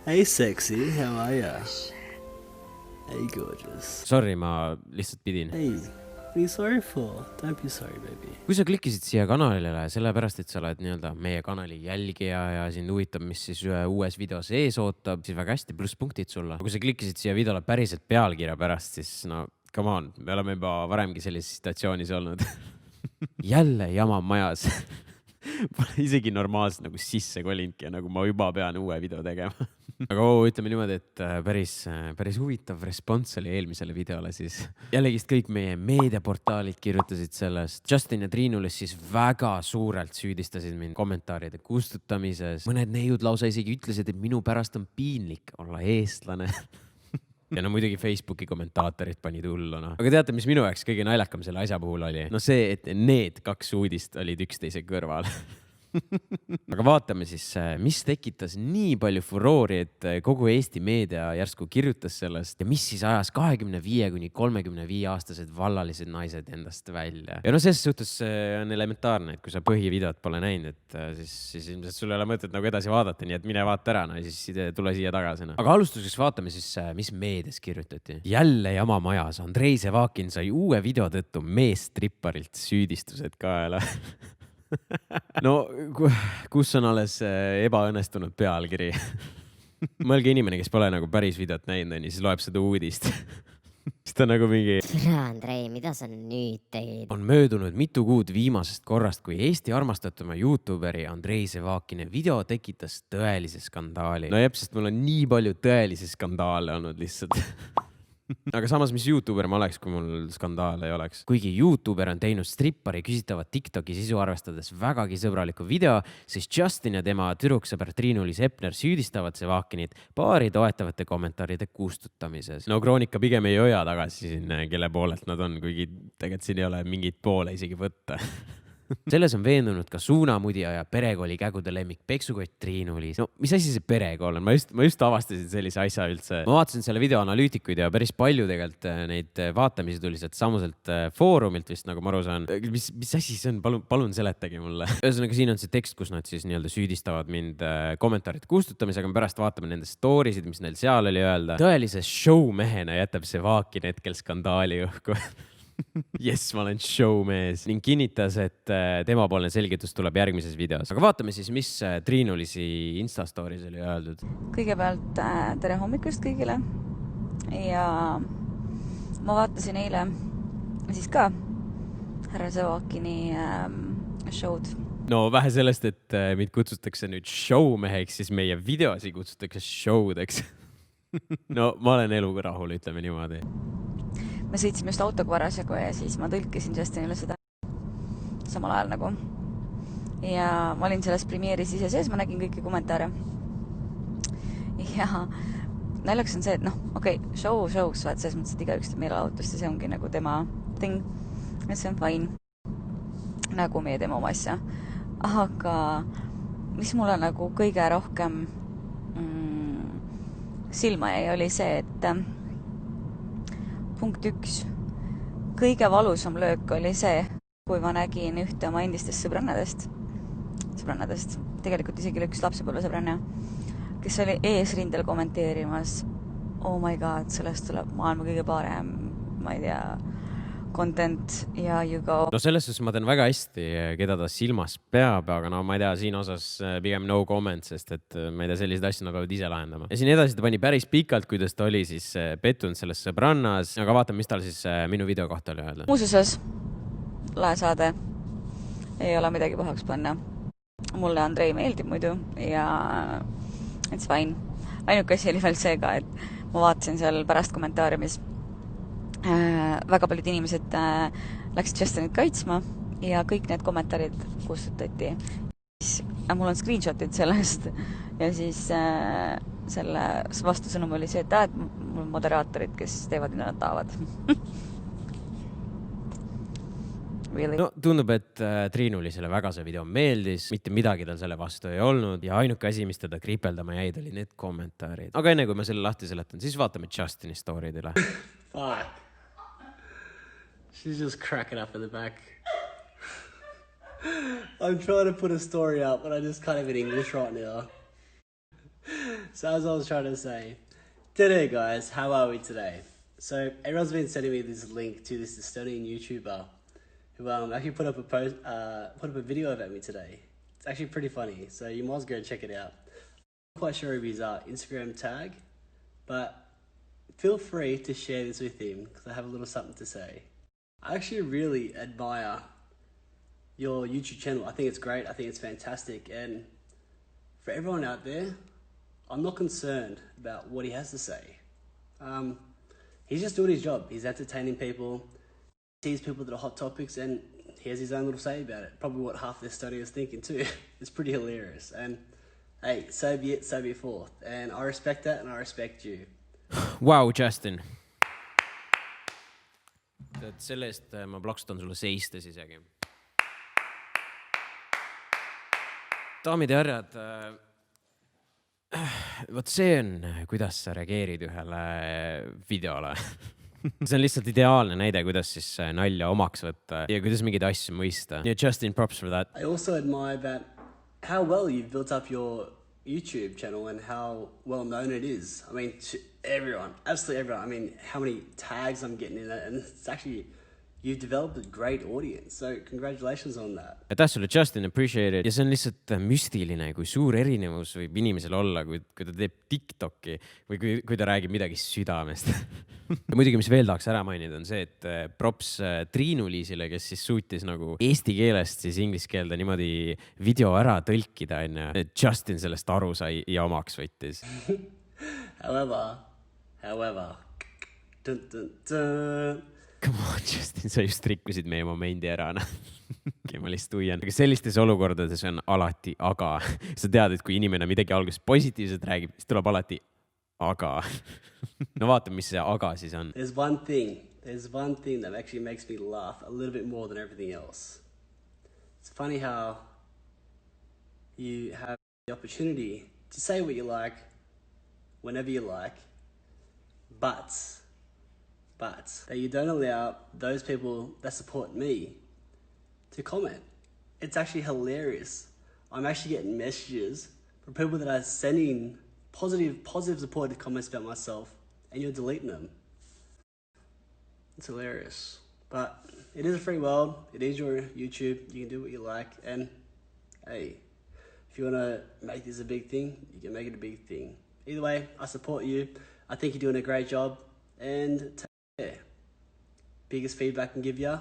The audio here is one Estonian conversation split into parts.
Hey sexy, how are ya? Hey gorgeous. Sorry, ma lihtsalt pidin. Hey, what are you sorry for? Don't be sorry, baby. Kui sa klikkisid siia kanalile sellepärast, et sa oled nii-öelda meie kanali jälgija ja sind huvitab, mis siis uues videos ees ootab, siis väga hästi, plusspunktid sulle. Kui sa klikkisid siia videole päriselt pealkirja pärast, siis no come on, me oleme juba varemgi sellises situatsioonis olnud. Jälle jama majas. Pole isegi normaalselt nagu sisse kolinudki ja nagu ma juba pean uue video tegema. Aga ütleme niimoodi, et päris huvitav respons oli eelmisele videole siis. Jällegist kõik meie meediaportaalid kirjutasid sellest. Justin ja Triinulis siis väga suurelt süüdistasid mind kommentaaride kustutamises. Mõned neiud lausa isegi ütlesid, et minu pärast on piinlik olla eestlane. Ja no muidugi Facebooki kommentaatorid panid hullu, no. Aga teate, mis minu jaoks kõige naljakam selle asja puhul oli? No see, et need kaks uudist olid üksteise kõrval. Aga vaatame siis, mis tekitas nii palju furoori, et kogu Eesti meedia järsku kirjutas sellest ja mis siis ajas 25–35 aastased vallalised naised endast välja. Ja no selles suhtes on elementaarne, et kui sa põhivideot pole näinud, et siis ilmselt sul ei ole mõtet nagu edasi vaadata, nii et mine vaata ära, no ja siis tule siia tagasi. No. Aga alustuseks vaatame siis, mis meedias kirjutati. Jälle jama majas. Andrei Sevakin sai uue video tõttu meestripparilt süüdistused kaela. No, kus on alles ebaõnnestunud pealkiri? Mõelge inimene, kes pole nagu päris videot näinud, siis loeb seda uudist. Siis ta nagu mingi... Tere, Andrei, mida sa nüüd teed? On möödunud mitu kuud viimasest korrast, kui Eesti armastatuma YouTuberi Andrei Sevakine video tekitas tõelise skandaali. No jep, sest mul on nii palju tõelisi skandaale olnud lihtsalt. Aga samas, mis YouTuber ma oleks, kui mul skandaal ei oleks. Kuigi YouTuber on teinud strippari küsitavat TikToki sisu arvestades vägagi sõbraliku video, siis Justin ja tema tüdruksõber Triinulis Epner süüdistavad Sevakinit paari toetavate kommentaaride kustutamises. No Kroonika pigem ei hoia tagasi siin, kelle poolelt nad on, kuigi tegelikult siin ei ole mingit poole isegi võtta. Selles on veendunud ka suunamudija ja perekooli kägude lemmik peksukott Triinulis. No, mis asi see perekool on? Ma just avastasin sellise asja üldse. Ma vaatasin selle video analüütikuid ja päris palju tegelikult neid vaatamisi tuli sealt samuselt foorumilt vist, nagu ma aru saan. Mis asi see on? Palun seletage mulle. Ühesõnaga, siin on see tekst, kus nad siis nii-öelda süüdistavad mind kommentaarid kustutamisega. Me pärast vaatame nende storysid, mis neil seal oli öelda. Tõelise showmehena jätab Sevakin hetkel skandaali õhku. Yes, ma olen showmees ning kinnitas, et temapoolne selgitus tuleb järgmises videos. Aga vaatame siis, mis Triinulisi Instastories oli öeldud. Kõigepealt tere hommikust kõigile ja ma vaatasin eile siis ka härra Sevakini show'd. No vähe sellest, et mind kutsutakse nüüd showmeheks, siis meie videosi kutsutakse showdeks. No ma olen eluga rahul, ütleme niimoodi. Me sõitsime just autoga parasjagu ja siis ma tõlkisin Justinile seda samal ajal nagu. Ja ma olin selles premieris ise sees, ma nägin kõiki kommentaare. Ja naljaks on see, et noh, okei, show's, vaat selles mõttes, et igaüks teeb meeleavutust ja see ongi nagu tema thing. Ja see on fine. Nagu meie teeme oma asja. Aga mis mulle nagu kõige rohkem silma jäi, oli see, et punkt 1. Kõige valusam löök oli see, kui ma nägin ühte oma endistest sõbrannadest, tegelikult isegi üks lapsepõlvesõbranna, kes oli eesrindel kommenteerimas, oh my god, sellest tuleb maailma kõige parem, ma ei tea, content ja you go. No selles suhtes ma tean väga hästi, keda ta silmas peab, aga no ma ei tea, siin osas pigem no comment, sest et ma ei tea, sellised asjad nad peavad ise lahendama. Ja siin edasi ta pani päris pikalt, kuidas ta oli siis pettunud selles sõbrannas, aga vaatame, mis tal siis minu video kohta oli öelda. Muususes, lahe saade, ei ole midagi pahaks panna. Mulle Andrei meeldib muidu ja it's fine. Ainuke asi oli veel see ka, et ma vaatasin seal pärast kommentaariumis väga paljud inimesed läksid Justinit kaitsma ja kõik need kommentaarid kustutati. Mul on screenshotid sellest ja siis selle vastusõnum oli see, et mul on moderaatorid, kes teevad, mida nad tahavad. Really? No tundub, et Triinulisele väga see video meeldis, mitte midagi tal selle vastu ei olnud ja ainuke asi, mis teda kripeldama jäid, oli need kommentaarid. Aga enne kui ma selle lahti seletan, siis vaatame Justini story'dele. Fuck. She's just cracking up in the back. I'm trying to put a story up, but I just can't even English right now. So as I was trying to say, today guys, how are we today? So everyone's been sending me this link to this Estonian YouTuber who actually put up a video about me today. It's actually pretty funny, so you might as well go check it out. I'm not quite sure of his Instagram tag, but feel free to share this with him because I have a little something to say. I actually really admire your YouTube channel. I think it's great. I think it's fantastic. And for everyone out there, I'm not concerned about what he has to say. He's just doing his job. He's entertaining people, sees people that are hot topics, and he has his own little say about it. Probably what half the study is thinking too. It's pretty hilarious. And hey, so be it forth. And I respect that, and I respect you. Wow, Justin. Selle eest ma plaksutan sulle seistes isegi. Daamid ja härrad, võt see on, kuidas sa reageerid ühele videole. See on lihtsalt ideaalne näide, kuidas siis nalja omaks võtta ja kuidas mingeid asju mõista. Yeah, Justin, props for that. I also admire that how well you've built up your YouTube channel and how well known it is. I mean, to everyone, absolutely everyone. I mean, how many tags I'm getting in it, and it's actually, you've developed a great audience. So congratulations on that. Aitäh sulle, Justin, appreciate it. Ja see on lihtsalt müstiline, kui suur erinevus võib inimesel olla, kui ta teeb TikToki või kui ta räägib midagi südamest. Ja muidugi, mis veel tahaks ära mainida, on see, et props Triinu-Liisile, kes siis suutis nagu eesti keelest siis inglise keelde niimoodi video ära tõlkida, Justin sellest aru sai ja omaks võttis. However, dun, dun, dun. Come on, Justin, sa just rikkusid meie momendi ära. Ma lihtsalt uian. Aga sellistes olukordades on alati aga. Sa tead, et kui inimene midagi alguses positiivselt räägib, siis tuleb alati aga. No vaatame, mis see aga siis on. There's one thing that actually makes me laugh a little bit more than everything else. It's funny how you have the opportunity to say what you like, whenever you like, but that you don't allow those people that support me to comment. It's actually hilarious. I'm actually getting messages from people that are sending positive supportive comments about myself, and you're deleting them. It's hilarious. But it is a free world. It is your YouTube. You can do what you like. And hey, if you want to make this a big thing, you can make it a big thing. Either way, I support you. I think you're doing a great job. And take care. Biggest feedback I can give you,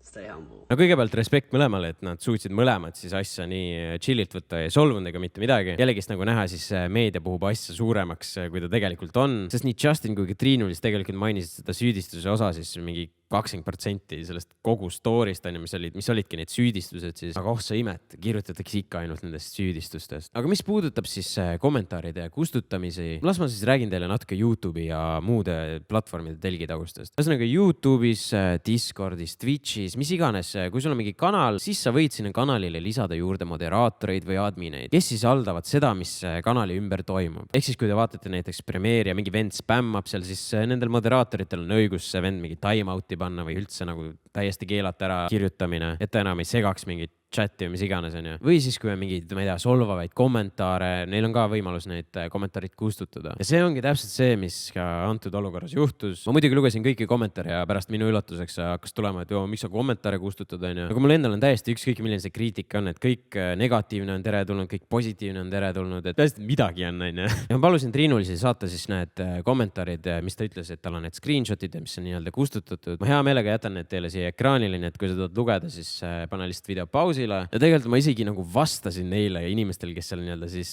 stay humble. No kõigepealt respekt mõlemale, et nad suutsid mõlemad siis asja nii chillilt võtta ja solvunud ega mitte midagi. Jällegist nagu näha, siis meedia puhub asja suuremaks, kui ta tegelikult on. Sest nii Justin kui ka Triinulis tegelikult mainisid seda süüdistuse osa siis mingi 20% sellest kogu story'st, mis olidki need süüdistused siis. Aga sa imet, kirjutatakse ikka ainult nendest süüdistustest. Aga mis puudutab siis kommentaaride ja kustutamisi, las ma siis räägin teile natuke YouTube'i ja muude platvormide telgitagustest. Ühesõnaga YouTube'is, Discordis, Twitch'is, mis iganes, kui sul on mingi kanal, siis sa võid sinna kanalile lisada juurde moderaatoreid või admineid, kes siis haldavad seda, mis kanali ümber toimub. Ehk siis, kui te vaatate näiteks Premiere ja mingi vend spämmab seal, siis nendel moderaatoritel on õigus see vend mingi timeout'i panna või üldse nagu täiesti keelata ära kirjutamine, et ta enam ei segaks mingit chati või mis iganes on ju. Või siis, kui on mingid, ma ei tea, solvavaid kommentaare, neil on ka võimalus neid kommentaarid kustutada. Ja see ongi täpselt see, mis ka antud olukorras juhtus. Ma muidugi lugesin kõiki kommentaare ja pärast minu üllatuseks hakkas tulema, et miks sa kommentaare kustutad on ju. Aga mul endal on täiesti ükskõik milline see kriitika on, et kõik negatiivne on teretulnud, kõik positiivne on teretulnud, et täiesti midagi on on ju. Ja ma palusin Triinulisi saata siis need kommentaarid, mis ta ütles, et tal on need screenshotid, mis on nii-öelda kustutatud. Ma hea meelega jätan need teile siia ekraanile, nii et kui sa tahad lugeda, siis pane lihtsalt video pausi. Ja tegelikult ma isegi nagu vastasin neile inimestel, kes seal nii-öelda siis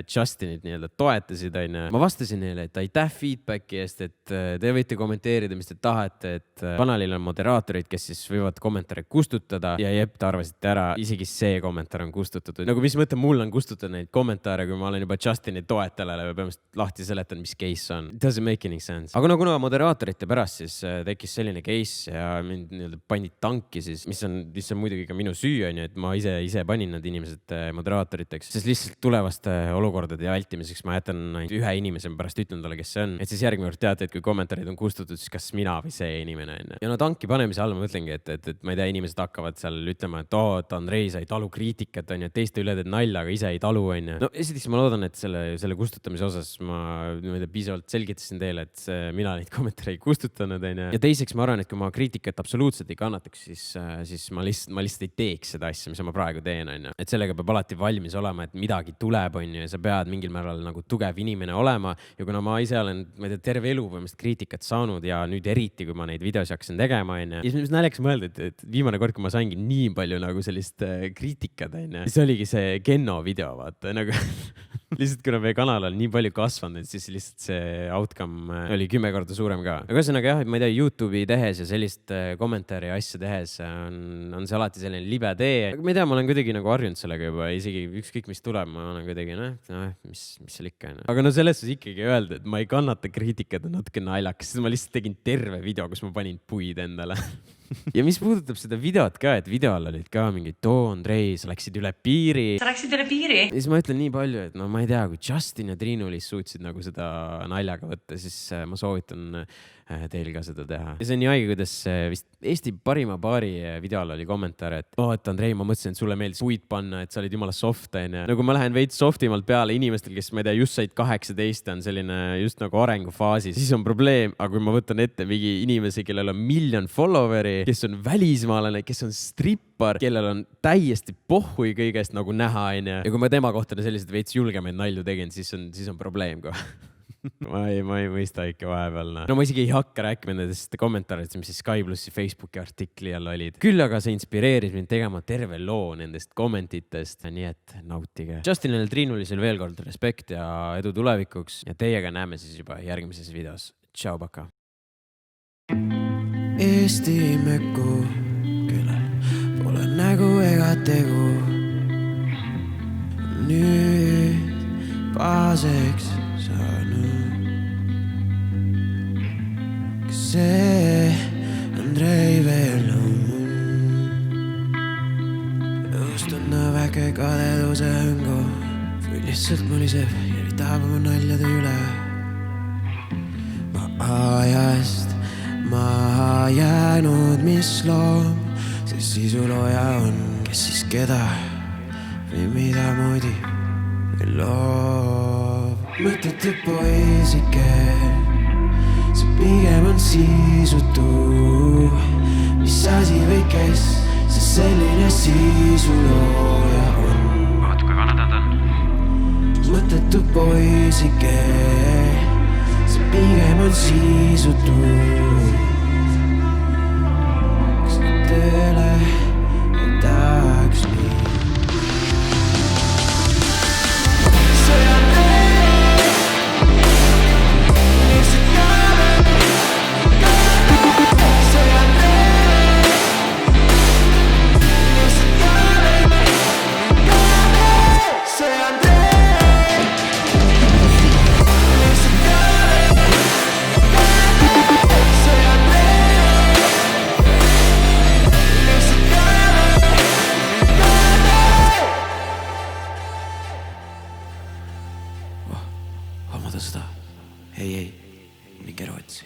Justinit nii-öelda toetasid. Ma vastasin neile, et aitäh feedbacki eest, et te võite kommenteerida, mis te tahate, et kanalil on moderaatorid, kes siis võivad kommentaare kustutada ja jep, te arvasite ära, isegi see kommentaar on kustutatud. Nagu mis mõte mul on kustutada neid kommentaare, kui ma olen juba Justini toetajale või põhimõtteliselt lahti seletanud, mis case on. It doesn't make any sense. Aga kuna moderaatorite pärast siis tekkis selline case ja mind nii-öelda pandi tanki siis, mis on muidugi ka minu süü on ju, et ma ise panin need inimesed moderaatoriteks, sest lihtsalt tulevaste olukordade vältimiseks ma jätan ainult ühe inimese, ma pärast ütlen talle, kes see on. Et siis järgmine kord teate, et kui kommentaarid on kustutud, siis kas mina või see inimene on. Ja no tanki panemise all ma mõtlengi, et ma ei tea, inimesed hakkavad seal ütlema, et Andrei, sa ei talu kriitikat, on ju, teiste üle teed nalja, aga ise ei talu, on ju. No esiteks ma loodan, et selle kustutamise osas ma piisavalt selgitasin teile, et mina neid kommentaare ei kustutanud, on ju. Ja teiseks ma arvan, et kui ma kriitikat absoluutselt ei kannataks, siis ma lihtsalt ei teeks seda asja, mis ma praegu teen, on ju. Et sellega peab alati valmis olema, et midagi tuleb, on ju, ja sa pead mingil määral nagu tugev inimene olema. Ja kuna ma ise olen, ma ei tea, terve elu põhimõtteliselt kriitikat saanud ja nüüd eriti, kui ma neid videosi hakkasin tegema, on ju. Ja siis naljakas mõelda, et viimane kord, kui ma saingi nii palju nagu sellist kriitikat, on ju, siis oligi see Genno video, vaata, nagu lihtsalt kuna meie kanal on nii palju kasvanud, siis lihtsalt see outcome oli 10 korda suurem ka. Aga ühesõnaga jah, et ma ei tea, YouTube'i tehes ja sellist kommentaari ja asja tehes on see alati selline libe tee. Aga ma ei tea, ma olen kuidagi nagu harjunud sellega juba, isegi ükskõik mis tuleb, ma olen kuidagi mis seal ikka on. Aga no selles suhtes ikkagi öelda, et ma ei kannata kriitikat natuke naljakas, sest ma lihtsalt tegin terve video, kus ma panin puid endale. Ja mis puudutab seda videot ka, et videol olid ka mingid Andrei, sa läksid üle piiri. Sa läksid üle piiri? Ja siis ma ütlen nii palju, et no ma ei tea, kui Justin ja Triinu-Liis suutsid nagu seda naljaga võtta, siis ma soovitan teil ka seda teha. Ja see on nii haige, kuidas vist Eesti parima paari videol oli kommentaar, et et Andrei, ma mõtlesin, et sulle meeldis puid panna, et sa olid jumala soft, on. Nagu ma lähen veits softimalt peale inimestel, kes ma ei tea, just said 18, on selline just nagu arengufaasis, siis on probleem, aga kui ma võtan ette mingi inimesi, kellel on 1 miljon followeri, kes on välismaalane, kes on strippar, kellel on täiesti pohhui kõigest nagu näha, on. Ja kui ma tema kohta sellised veits julgemaid nalju tegin, siis on probleem ka. ma ei mõista ikka vahepeal. No ma isegi ei hakka rääkima nendest kommentaaridest, mis siis Sky Plussi Facebooki artikli all olid. Küll aga see inspireeris mind tegema terve loo nendest kommentitest, nii et nautige. Justinile Triinulisel veel kord respekt ja edu tulevikuks ja teiega näeme siis juba järgmises videos. Tšau, baka! Eesti möku, kellel pole nägu ega tegu. Nüüd paaseks saanud. Kas see Andrei veel on? Õustunna väike kadeduse hõngu, või lihtsalt muliseb ja vitab oma naljade üle. Ma ajast maha jäänud, mis loom see sisulooja on, kes siis keda või mida moodi loob. Mõttetu poisike, see pigem on sisutu, mis asi või kes see selline sisulooja on. Oot, kui vana ta on? Mõttetu poisike, see pigem on sisutu. Kas teele ei tahaks nii? Seda. Ei, minge Rootsi.